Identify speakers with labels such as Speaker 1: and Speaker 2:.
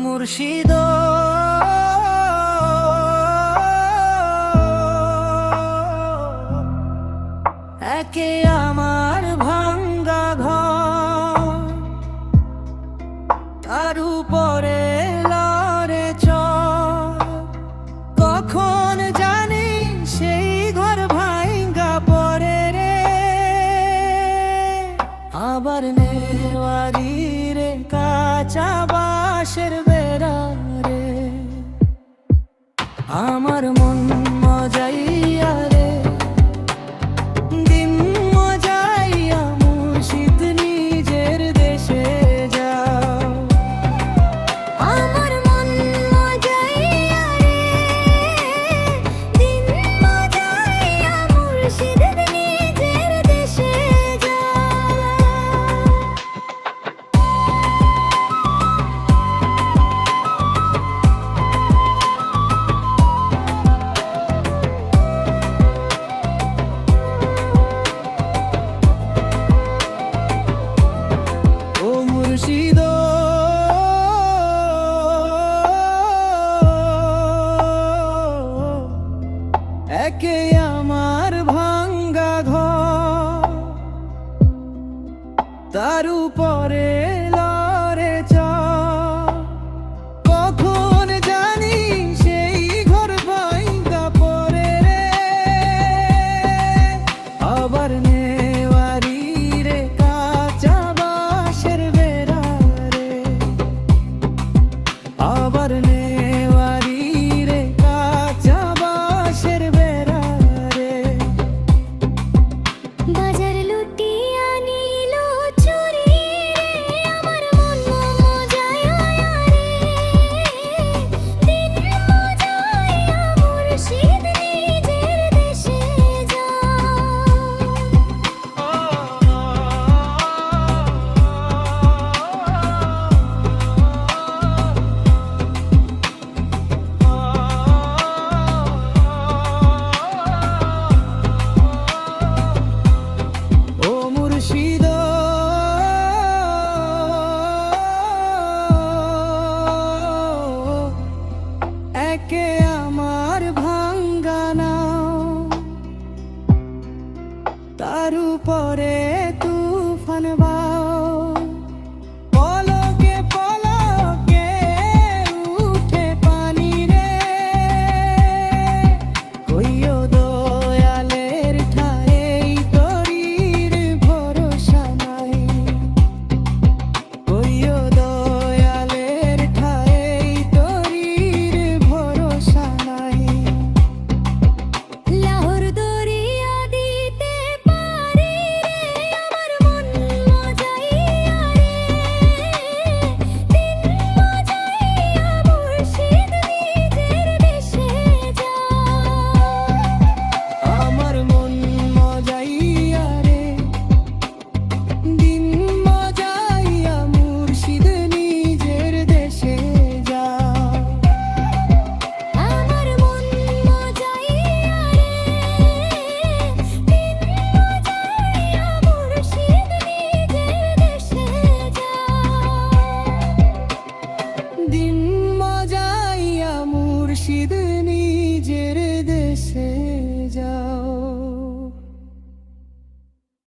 Speaker 1: মুর্শিদ একে আমার ভাঙ্গা ঘর, তার উপরে লড়ে চর। কখন জানি সেই ঘর ভাঙ্গা পড়ে রে, আবার নেওয়ারি রে কাঁচা বাঁশের বেড়া রে। আমার মন মজাইয়া রে, দিন মজাইয়া মুর্শিদ নিজের দেশে যাও।
Speaker 2: আমার মন মজাইয়া রে, দিন মজাইয়া মুর্শিদ নিজের দেশে যাও।
Speaker 1: ও মুর্শিদ একে আমার ভাঙ্গা ঘর, তার উপরে লড়ে চর। কখন জানি সেই ঘর ভাঙ্গা পড়ে রে, আবার নেওয়ারি রে কাঁচা বাঁশের বেড়া রে। আবার নেওয়ারি রে কাঁচা বাঁশের বেড়া রে।
Speaker 2: বাজার লুটিয়া নিল চুরি রে, আমার মন মজাইয়া রে, দিন মজাইয়া মুর্শিদ নিজের দেশে যাও।
Speaker 1: ও মুর্শিদ একে আমার ভাঙ্গা নাও, তার উপরে তুফান বাও। পলকে পলকে উঠে পানি রে, কইও দয়ালের ঠাই তরির ভরসা নাই। কইও দয়ালের ঠাই তরির ভরসা নাই।
Speaker 2: লাহোর দরিয়া দিতে পারি রে, আমার মন মজাইয়া রে, দিন মজাইয়া মুর্শিদ নিজের দেশে যাও।
Speaker 1: আমার মন মজাইয়া রে, দিন মজাইয়া মুর্শিদ নিজের দেশে যাও।
Speaker 2: আমার মন মজাইয়া রে, দিন মজাইয়া মুর্শিদ নিজের দেশে যাও।
Speaker 1: দিন মজাইয়া মুর্শিদ নিজের দেশে